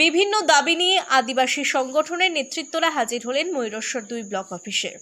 বিভিন্ন দাবি নিয়ে আদিবাসী সংগঠনের নেতৃত্বরা হাজির হলেন ময়ূরেশ্বর 2 ব্লক অফিসে।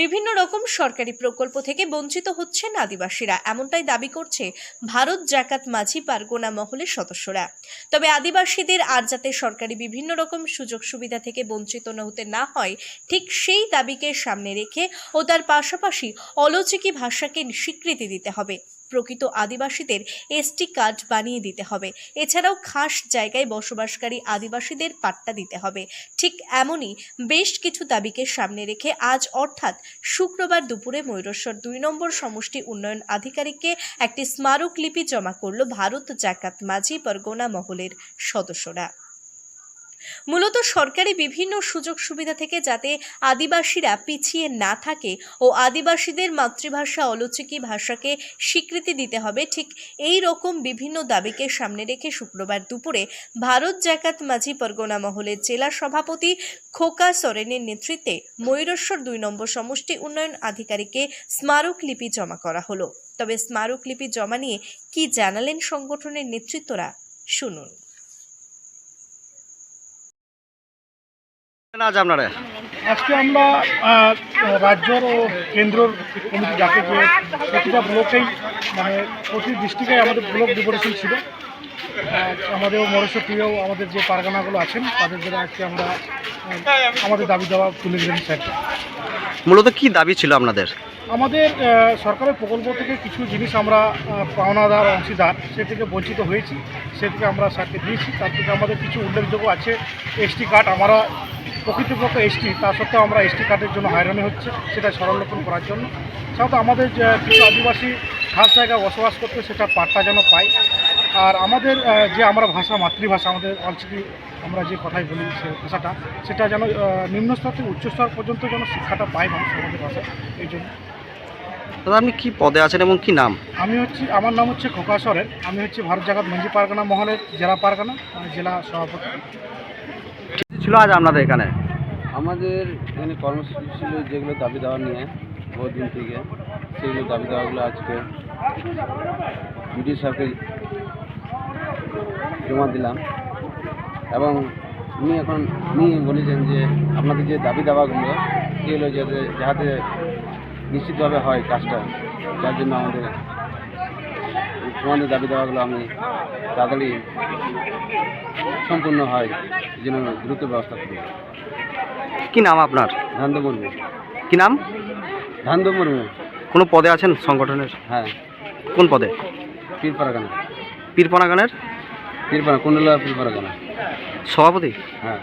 বিভিন্ন রকম সরকারি প্রকল্প থেকে বঞ্চিত হচ্ছেন আদিবাসীরা, এমনটাই দাবি করছে ভারত জাকাত মাঝি পারগনা মহলের সদস্যরা। তবে আদিবাসীদের আর যাতে সরকারি বিভিন্ন রকম সুযোগ সুবিধা থেকে বঞ্চিত হতে না হয়, ঠিক সেই দাবিকে সামনে রেখে ও তার পাশাপাশি অলৌকিক ভাষাকে স্বীকৃতি দিতে হবে। প্রকৃত আদিবাসীদের এসটি কার্ড বানিয়ে দিতে হবে। এছাড়াও খাস জায়গায় বসবাসকারী আদিবাসীদের পাট্টা দিতে হবে। ঠিক এমনই বেশ কিছু দাবিকে সামনে রেখে আজ অর্থাৎ শুক্রবার দুপুরে ময়ূরেশ্বর 2 নম্বর সমষ্টি উন্নয়ন আধিকারিককে একটি স্মারকলিপি জমা করল ভারত জাকাত মাঝি পারগনা মহলের সদস্যরা। মূলত সরকারি বিভিন্ন সুযোগ সুবিধা থেকে যাতে আদিবাসীরা পিছিয়ে না থাকে ও আদিবাসীদের মাতৃভাষা অলৌকিক ভাষাকে স্বীকৃতি দিতে হবে, ঠিক এই রকম বিভিন্ন দাবিকে সামনে রেখে শুক্রবার দুপুরে ভারত জাকাত মাঝি পারগনা মহলের জেলা সভাপতি খোকা সরেনের নেতৃত্বে ময়ূরেশ্বর 2 নম্বর সমষ্টি উন্নয়ন আধিকারিককে স্মারকলিপি জমা করা হলো। তবে স্মারকলিপি জমা নিয়ে কি জানালেন সংগঠনের নেতৃত্বরা, শুনুন। আজকে আমরা রাজ্যর ও কেন্দ্রর কমিটি ডাকে যে প্রতিটা ব্লকেই মানে প্রতি ডিস্ট্রিক্টে আমাদের ব্লক ডেপুটেশন ছিল। আমাদের মহেশ্বরীও আমাদের যে পারগানাগুলো আছেন তাদের দ্বারা আজকে আমরা আমাদের দাবি দেওয়া তুলে দিলেন স্যারকে। মূলত কি দাবি ছিল আপনাদের? আমাদের সরকারের প্রকল্প থেকে কিছু জিনিস আমরা পাওনাদার অংশীদার সে থেকে বঞ্চিত হয়েছি, সে থেকে আমরা স্যারকে দিয়েছি। তার থেকে আমাদের কিছু উল্লেখযোগ্য আছে এসটি কার্ড, আমরা প্রকৃতপক্ষে এসটি, তা সত্ত্বেও আমরা এসটি কার্ডের জন্য হয়রানি হচ্ছে, সেটা সরলরোপণ করার জন্য। সাথে আমাদের কিছু আদিবাসী খাস জায়গায় বসবাস করতে সেটা পাট্টা যেন পাই। আর আমাদের যে আমরা ভাষা মাতৃভাষা আমাদের অলচিকি আমরা যে কথাই বলি সে ভাষাটা, সেটা যেন নিম্ন স্তর থেকে উচ্চ স্তর পর্যন্ত যেন শিক্ষাটা পায় মানুষ আমাদের ভাষা। এই জন্য দাদা আপনি কি পদে আছেন এবং কি নাম? আমার নাম হচ্ছে খোকা সরেন। আমি হচ্ছে ভারত জাকাত মাঝি পারগনা মহলের জেলা পারগনা জেলা সভাপতি ছিল আজ আপনাদের এখানে? আমাদের এখানে কর্মসূচি ছিল যেগুলো দাবি দেওয়া নিয়ে বহু দিন থেকে, সেগুলো দাবি দেওয়াগুলো আজকে বিডিও সাহেবকে জমা দিলাম এবং উনি এখন বলেছেন যে আপনাদের যে দাবি দেওয়াগুলো এগুলো যাতে নিশ্চিতভাবে হয় কাজটা, যার জন্য তোমাদের দাবি দেওয়াগুলো আমি তাড়াতাড়ি সম্পূর্ণ হয় এই জন্য দ্রুত ব্যবস্থা করি। কি নাম আপনার? ধান্দু মুর্মু। কি নাম? ধান্দু মুর্মু। কোনো পদে আছেন সংগঠনের? হ্যাঁ। কোন পদে? পীরপাড়াগানা। পীরপাড়াগানের? কুণ্ডলা পীরপাড়াগানা সভাপতি? হ্যাঁ।